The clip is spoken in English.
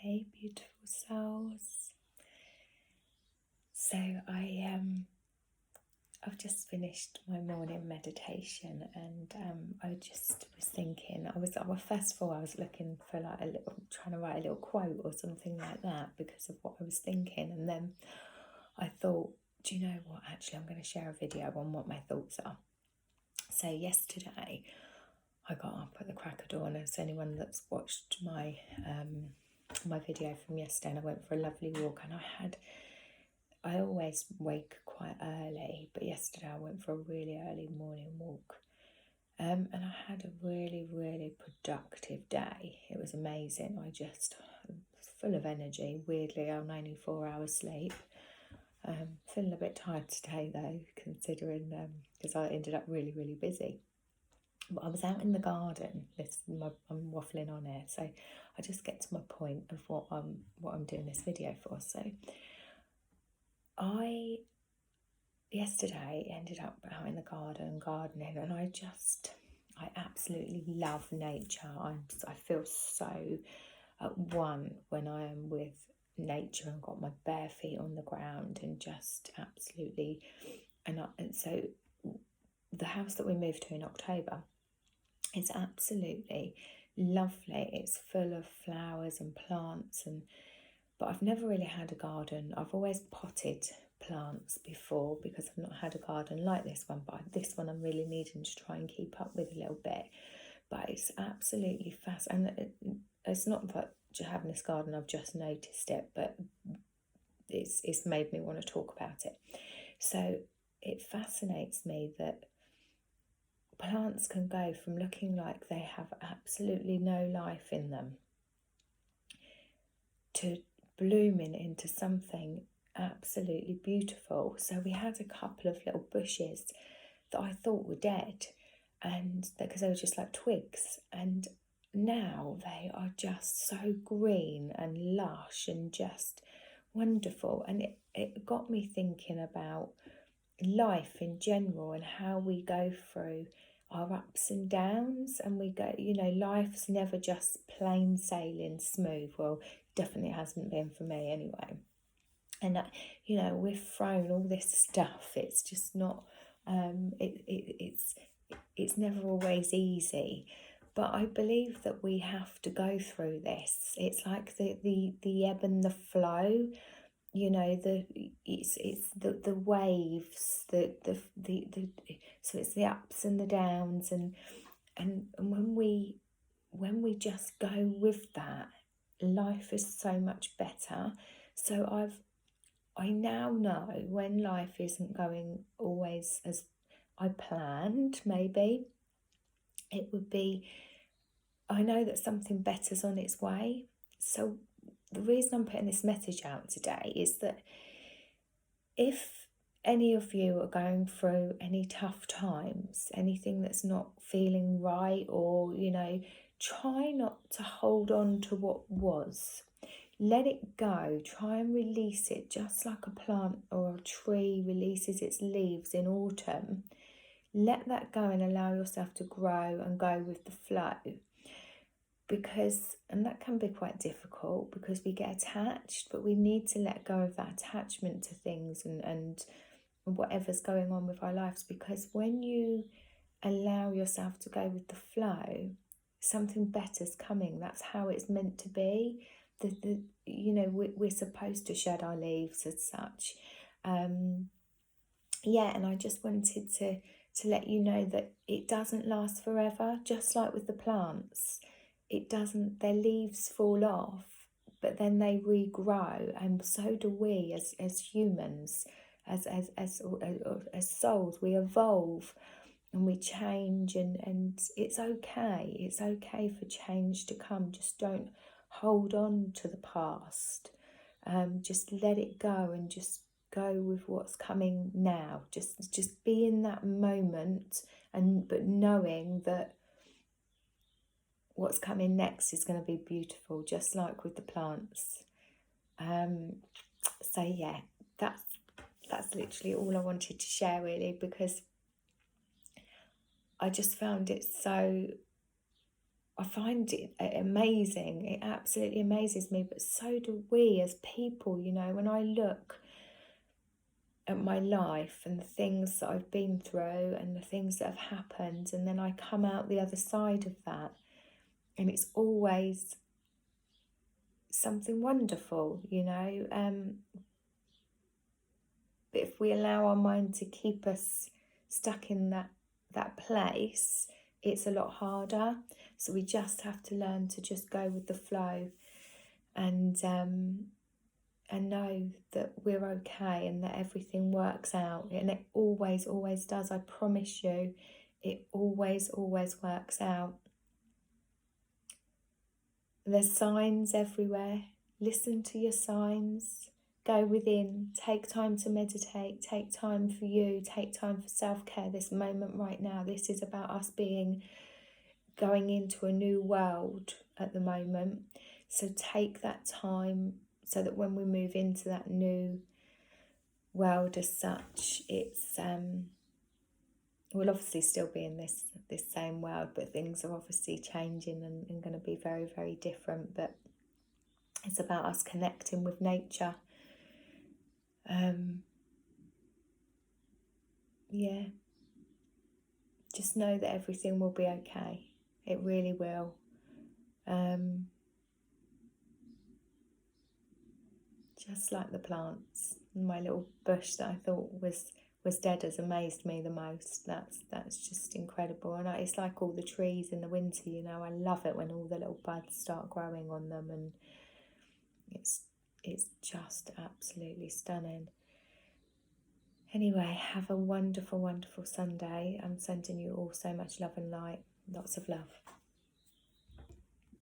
Hey, beautiful souls. So I've just finished my morning meditation, and I just was thinking. First of all, I was looking for trying to write a little quote or something like that because of what I was thinking, and then I thought, do you know what? Actually, I'm going to share a video on what my thoughts are. So yesterday, I got up at the crack of dawn, as anyone that's watched my my video from yesterday, and I went for a lovely walk, and I always wake quite early, but yesterday I went for a really early morning walk, and I had a really, really productive day. It was amazing. I just was full of energy. Weirdly, I'm only 4 hours sleep. Feeling a bit tired today though, considering because I ended up really, really busy. But I was out in the garden. I'm waffling on here, so I just get to my point of what I'm doing this video for. So I yesterday ended up out in the gardening, and I absolutely love nature. I feel so at one when I am with nature and got my bare feet on the ground and just absolutely. And so the house that we moved to in October, it's absolutely lovely. It's full of flowers and plants, but I've never really had a garden. I've always potted plants before because I've not had a garden like this one, but this one I'm really needing to try and keep up with a little bit. But it's absolutely fascinating. And it's not that having this garden I've just noticed it, but it's made me want to talk about it. So it fascinates me that plants can go from looking like they have absolutely no life in them to blooming into something absolutely beautiful. So we had a couple of little bushes that I thought were dead, and because they were just like twigs, and now they are just so green and lush and just wonderful. And it got me thinking about life in general and how we go through our ups and downs, and we go, life's never just plain sailing smooth. Well, definitely hasn't been for me anyway. And we're thrown all this stuff. It's just not it's never always easy, but I believe that we have to go through this. It's like the ebb and the flow. It's the waves, so it's the ups and the downs, and when we just go with that, life is so much better. So I now know when life isn't going always as I planned, maybe it would be, I know that something better's on its way. So the reason I'm putting this message out today is that if any of you are going through any tough times, anything that's not feeling right, or, try not to hold on to what was. Let it go. Try and release it, just like a plant or a tree releases its leaves in autumn. Let that go and allow yourself to grow and go with the flow. And that can be quite difficult because we get attached, but we need to let go of that attachment to things and whatever's going on with our lives, because when you allow yourself to go with the flow, something better's coming. That's how it's meant to be. We're supposed to shed our leaves as such. And I just wanted to let you know that it doesn't last forever, just like with the plants. It doesn't, their leaves fall off, but then they regrow, and so do we as humans, as souls. We evolve and we change, and it's okay. It's okay for change to come. Just don't hold on to the past. Just let it go and just go with what's coming now. Just be in that moment, but knowing that what's coming next is going to be beautiful, just like with the plants. So yeah, that's literally all I wanted to share, really, because I just found it so I find it amazing. It absolutely amazes me, but so do we as people. You know, when I look at my life and the things that I've been through and the things that have happened, and then I come out the other side of that, and it's always something wonderful, you know. But if we allow our mind to keep us stuck in that place, it's a lot harder. So we just have to learn to just go with the flow, and know that we're okay and that everything works out. And it always, always does. I promise you, it always, always works out. There's signs everywhere. Listen to your signs. Go within. Take time to meditate. Take time for you. Take time for self-care. This moment right now. This is about us going into a new world at the moment. So take that time so that when we move into that new world as such, it's we'll obviously still be in this same world, but things are obviously changing and going to be very, very different. But it's about us connecting with nature. Yeah, just know that everything will be okay. It really will. Just like the plants. My little bush that I thought was dead has amazed me the most. That's just incredible. And it's like all the trees in the winter, you know. I love it when all the little buds start growing on them, and it's just absolutely stunning. Anyway, have a wonderful, wonderful Sunday. I'm sending you all so much love and light. Lots of love.